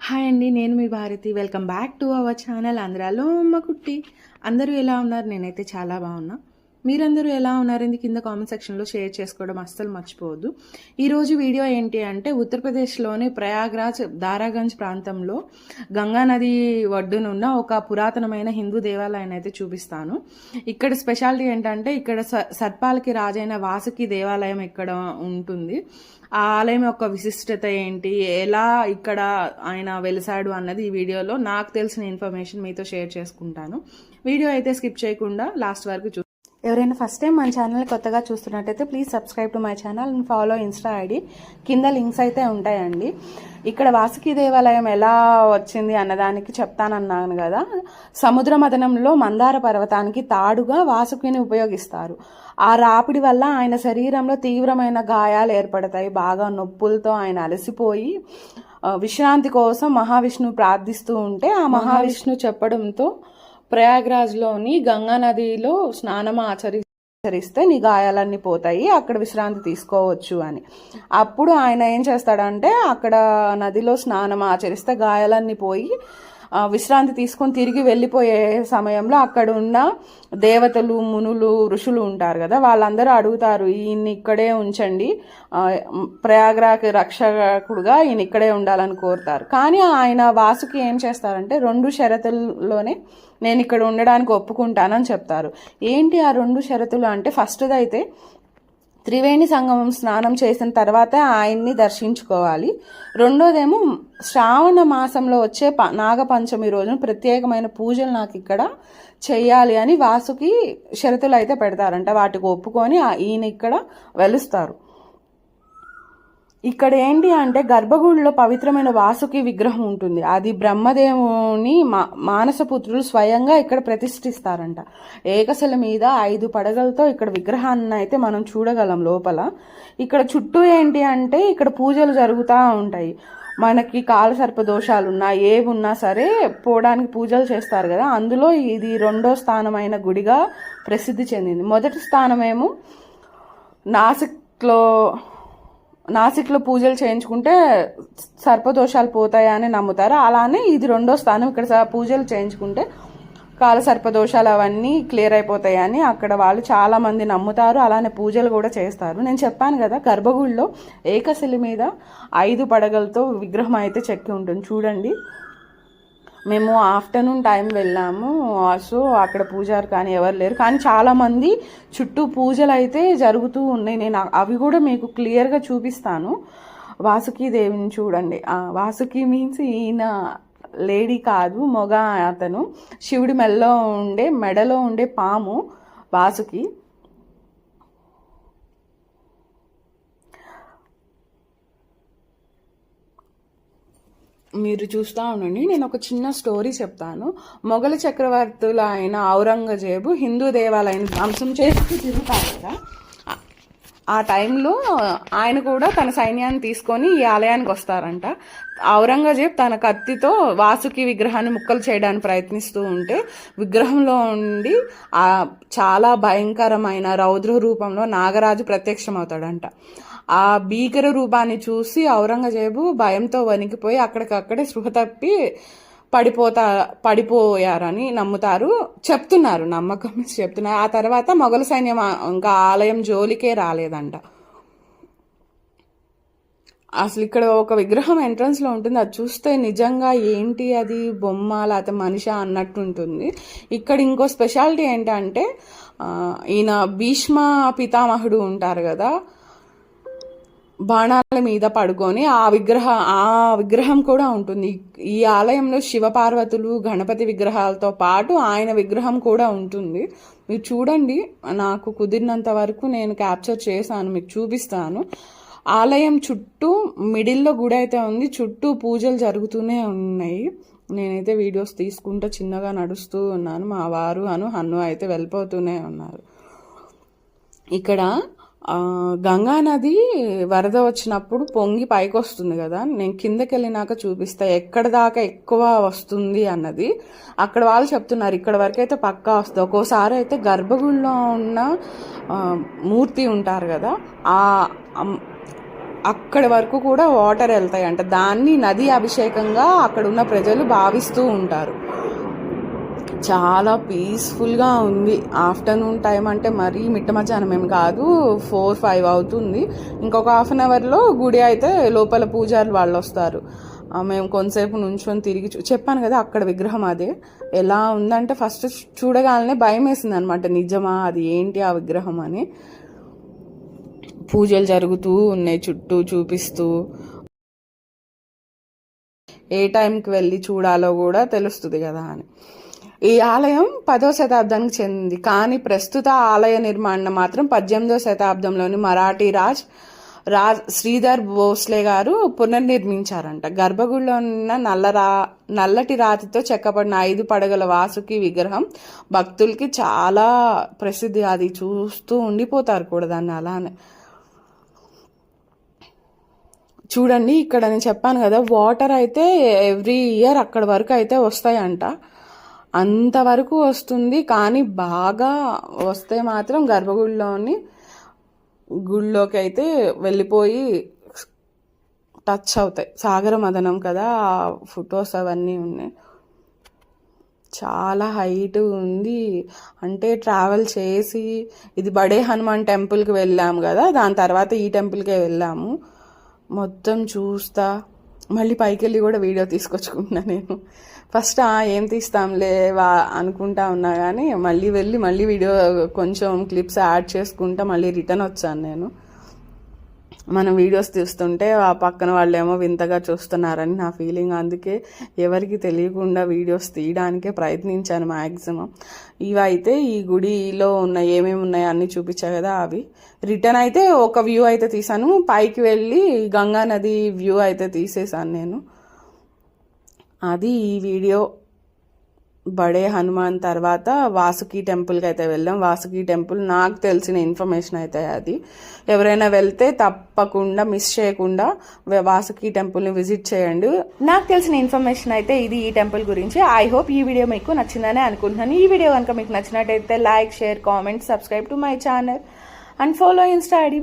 Hi అండి, నేను మీ Bharathi. Welcome back to our channel ఆంధ్రాలో అమ్మ కుట్టి. అందరూ ఎలా ఉన్నారు? నేనైతే చాలా బాగున్నా. మీరందరూ ఎలా ఉన్నారు? ఇది కింద కామెంట్ సెక్షన్లో షేర్ చేసుకోవడం అస్సలు మర్చిపోవద్దు. ఈరోజు వీడియో ఏంటి అంటే ఉత్తరప్రదేశ్లోని ప్రయాగ్రాజ్ దారాగంజ్ ప్రాంతంలో గంగా నది ఒడ్డునున్న ఒక పురాతనమైన హిందూ దేవాలయాన్ని అయితే చూపిస్తాను. ఇక్కడ స్పెషాలిటీ ఏంటంటే ఇక్కడ సర్పాలకి రాజైన వాసుకి దేవాలయం ఇక్కడ ఉంటుంది. ఆ ఆలయం యొక్క విశిష్టత ఏంటి, ఎలా ఇక్కడ ఆయన వెలిసాడు అన్నది ఈ వీడియోలో నాకు తెలిసిన ఇన్ఫర్మేషన్ మీతో షేర్ చేసుకుంటాను. వీడియో అయితే స్కిప్ చేయకుండా లాస్ట్ వరకు ఎవరైనా ఫస్ట్ టైం మన ఛానల్ కొత్తగా చూస్తున్నట్టయితే please subscribe to my channel and follow Insta ID. కింద లింక్స్ అయితే ఉంటాయండి. ఇక్కడ వాసుకి దేవాలయం ఎలా వచ్చింది అన్నదానికి చెప్తానన్నాను కదా. సముద్ర మథనంలో మందార పర్వతానికి తాడుగా వాసుకిని ఉపయోగిస్తారు. ఆ రాపిడి వల్ల ఆయన శరీరంలో తీవ్రమైన గాయాలు ఏర్పడతాయి. బాగా నొప్పులతో ఆయన అలసిపోయి విశ్రాంతి కోసం మహావిష్ణువు ప్రార్థిస్తూ ఉంటే ఆ మహావిష్ణువు చెప్పడంతో ప్రయాగ్రాజ్లోని గంగా నదిలో స్నానం ఆచరిస్తే నీ గాయాలన్నీ పోతాయి, అక్కడ విశ్రాంతి తీసుకోవచ్చు అని. అప్పుడు ఆయన ఏం చేస్తాడంటే అక్కడ నదిలో స్నానం ఆచరిస్తే గాయాలన్నీ పోయి విశ్రాంతి తీసుకొని తిరిగి వెళ్ళిపోయే సమయంలో అక్కడ ఉన్న దేవతలు, మునులు, ఋషులు ఉంటారు కదా, వాళ్ళందరూ అడుగుతారు ఈయన్ని ఇక్కడే ఉంచండి, ప్రయాగ్రాజ్ రక్షకుడుగా ఈయన ఇక్కడే ఉండాలని కోరుతారు. కానీ ఆయన వాసుకి ఏం చేస్తారంటే 2 షరతుల్లోనే నేను ఇక్కడ ఉండడానికి ఒప్పుకుంటానని చెప్తారు. ఏంటి ఆ 2 షరతులు అంటే, ఫస్ట్ది అయితే త్రివేణి సంగమం స్నానం చేసిన తర్వాత ఆయన్ని దర్శించుకోవాలి. రెండోదేమో శ్రావణ మాసంలో వచ్చే నాగపంచమి రోజున ప్రత్యేకమైన పూజలు నాకు ఇక్కడ చెయ్యాలి అని వాసుకి షరతులు అయితే పెడతారంట. వాటికి ఒప్పుకొని ఈయన ఇక్కడ వెలుస్తారు. ఇక్కడ ఏంటి అంటే గర్భగుడిలో పవిత్రమైన వాసుకి విగ్రహం ఉంటుంది. అది బ్రహ్మదేవుని మానసపుత్రులు స్వయంగా ఇక్కడ ప్రతిష్ఠిస్తారంట. ఏకశిల మీద 5 పడగలతో ఇక్కడ విగ్రహాన్ని అయితే మనం చూడగలం లోపల. ఇక్కడ చుట్టూ ఏంటి అంటే ఇక్కడ పూజలు జరుగుతూ ఉంటాయి. మనకి కాలసర్ప దోషాలున్నా ఏవున్నా సరే పోవడానికి పూజలు చేస్తారు కదా. అందులో ఇది 2వ స్థానమైన గుడిగా ప్రసిద్ధి చెందింది. మొదటి స్థానమేమో నాసిక్లో పూజలు చేయించుకుంటే సర్పదోషాలు పోతాయని నమ్ముతారు. అలానే ఇది 2వ స్థానం. ఇక్కడ పూజలు చేయించుకుంటే కాల సర్పదోషాలు అవన్నీ క్లియర్ అయిపోతాయని అక్కడ వాళ్ళు చాలా మంది నమ్ముతారు. అలానే పూజలు కూడా చేస్తారు. నేను చెప్పాను కదా గర్భగుడిలో ఏకశిల మీద 5 పడగలతో విగ్రహం అయితే చెక్కి ఉంటుంది. చూడండి, మేము ఆఫ్టర్నూన్ టైం వెళ్ళాము. సో అక్కడ పూజారు కానీ ఎవరు లేరు, కానీ చాలామంది చుట్టూ పూజలు అయితే జరుగుతూ ఉన్నాయి. నేను అవి కూడా మీకు క్లియర్గా చూపిస్తాను. వాసుకి దేవిని చూడండి. వాసుకి మీన్స్ ఈయన లేడీ కాదు, మొగ అతను. శివుడి మెడలో ఉండే పాము వాసుకి. మీరు చూస్తూ ఉండండి. నేను ఒక చిన్న స్టోరీ చెప్తాను. మొఘల చక్రవర్తులు అయిన ఔరంగజేబు హిందూ దేవాలయాన్ని ధ్వంసం చేస్తూ తిరుగుతారు కదా. ఆ టైంలో ఆయన కూడా తన సైన్యాన్ని తీసుకొని ఈ ఆలయానికి వస్తారంట. ఔరంగజేబ్ తన కత్తితో వాసుకి విగ్రహాన్ని ముక్కలు చేయడానికి ప్రయత్నిస్తూ ఉంటే విగ్రహంలో ఉండి చాలా భయంకరమైన రౌద్ర రూపంలో నాగరాజు ప్రత్యక్షమవుతాడంట. ఆ భీకర రూపాన్ని చూసి ఔరంగజేబు భయంతో వణికిపోయి అక్కడికక్కడే స్పృహ తప్పి పడిపోయారని చెప్తున్నారు. నమ్మకం చెప్తున్నారు. ఆ తర్వాత మొఘల సైన్యం ఇంకా ఆలయం జోలికే రాలేదంట. అసలు ఇక్కడ ఒక విగ్రహం ఎంట్రన్స్లో ఉంటుంది. అది చూస్తే నిజంగా ఏంటి అది బొమ్మ లేకపోతే మనిషి అన్నట్టు ఉంటుంది. ఇక్కడ ఇంకో స్పెషాలిటీ ఏంటంటే ఈయన భీష్మ పితామహుడు ఉంటారు కదా, బాణాల మీద పడుకొని ఆ విగ్రహం కూడా ఉంటుంది. ఈ ఆలయంలో శివపార్వతులు, గణపతి విగ్రహాలతో పాటు ఆయన విగ్రహం కూడా ఉంటుంది. మీరు చూడండి, నాకు కుదిరినంత వరకు నేను క్యాప్చర్ చేశాను, మీకు చూపిస్తాను. ఆలయం చుట్టూ మిడిల్లో గుడి అయితే ఉంది. చుట్టూ పూజలు జరుగుతూనే ఉన్నాయి. నేనైతే వీడియోస్ తీసుకుంటూ చిన్నగా నడుస్తూ ఉన్నాను. మా వారు హన్ను అయితే వెళ్ళిపోతూనే ఉన్నారు. ఇక్కడ గంగా నది వరద వచ్చినప్పుడు పొంగి పైకి వస్తుంది కదా. నేను కిందకి వెళ్ళినాక చూపిస్తా ఎక్కడ దాకా ఎక్కువ వస్తుంది అన్నది. అక్కడ వాళ్ళు చెప్తున్నారు ఇక్కడ వరకు అయితే పక్కా వస్తుంది. ఒక్కోసారి అయితే గర్భగుడిలో ఉన్న మూర్తి ఉంటారు కదా, అక్కడి వరకు కూడా వాటర్ వెళ్తాయి అంట. దాన్ని నది అభిషేకంగా అక్కడ ఉన్న ప్రజలు భావిస్తూ ఉంటారు. చాలా పీస్ఫుల్గా ఉంది. ఆఫ్టర్నూన్ టైం అంటే మరీ మిట్ట మధ్యాహ్నం ఏం కాదు, 4-5 అవుతుంది. ఇంకొక హాఫ్ అన్ అవర్లో గుడి అయితే లోపల పూజారులు వాళ్ళు వస్తారు. మేము కొంతసేపు నుంచుని తిరిగి చెప్పాను కదా అక్కడ విగ్రహం అదే. ఎలా ఉందంటే ఫస్ట్ చూడగానే భయం వేసింది అనమాట, నిజమా అది ఏంటి ఆ విగ్రహం అని. పూజలు జరుగుతూ ఉన్నాయి చుట్టూ చూపిస్తూ. ఏ టైంకి వెళ్ళి చూడాలో కూడా తెలుస్తుంది కదా అని. ఈ ఆలయం 10వ శతాబ్దానికి చెందింది, కానీ ప్రస్తుత ఆలయ నిర్మాణం మాత్రం 18వ శతాబ్దంలోని మరాఠీ రాజ్ శ్రీధర్ భోస్లే గారు పునర్నిర్మించారంట. గర్భగుడిలో ఉన్న నల్లటి రాతితో చెక్కబడిన 5 పడగల వాసుకి విగ్రహం భక్తులకి చాలా ప్రసిద్ధి. అది చూస్తూ ఉండిపోతారు కూడా దాన్ని అలానే. చూడండి ఇక్కడ నేను చెప్పాను కదా వాటర్ అయితే ఎవ్రీ ఇయర్ అక్కడ వరకు అయితే వస్తాయంట. అంతవరకు వస్తుంది, కానీ బాగా వస్తే మాత్రం గుడిలోకి అయితే వెళ్ళిపోయి టచ్ అవుతాయి. సాగర మదనం కదా, ఫొటోస్ అవన్నీ ఉన్నాయి. చాలా హైట్ ఉంది. అంటే ట్రావెల్ చేసి ఇది బడే హనుమాన్ టెంపుల్కి వెళ్ళాము కదా, దాని తర్వాత ఈ టెంపుల్కే వెళ్ళాము. మొత్తం చూస్తా మళ్ళీ పైకి వెళ్ళి కూడా వీడియో తీసుకొచ్చుకుంటున్నా నేను. ఫస్ట్ ఏం తీస్తాంలే అనుకుంటా ఉన్నా, కానీ మళ్ళీ వీడియో కొంచెం క్లిప్స్ యాడ్ చేసుకుంటా మళ్ళీ రిటర్న్ వచ్చాను నేను. మనం వీడియోస్ తీస్తుంటే ఆ పక్కన వాళ్ళేమో వింతగా చూస్తున్నారని నా ఫీలింగ్. అందుకే ఎవరికి తెలియకుండా వీడియోస్ తీయడానికే ప్రయత్నించాను మ్యాక్సిమం. ఇవైతే ఈ గుడిలో ఉన్న ఏమేమి ఉన్నాయో అన్నీ చూపించా కదా అవి. రిటర్న్ అయితే ఒక వ్యూ అయితే తీసాను, పైకి వెళ్ళి గంగా నది వ్యూ అయితే తీసేసాను నేను. అది ఈ వీడియో. బడే హనుమాన్ తర్వాత వాసుకి టెంపుల్కి అయితే వెళ్ళాం. వాసుకి టెంపుల్ నాకు తెలిసిన ఇన్ఫర్మేషన్ అయితే అది. ఎవరైనా వెళ్తే తప్పకుండా మిస్ చేయకుండా వాసుకి టెంపుల్ని విజిట్ చేయండి. నాకు తెలిసిన ఇన్ఫర్మేషన్ అయితే ఇది ఈ టెంపుల్ గురించి. ఐ హోప్ ఈ వీడియో మీకు నచ్చిందని అనుకుంటున్నాను. ఈ వీడియో కనుక మీకు నచ్చినట్టయితే like, share, comment, subscribe to my channel and follow Insta ID.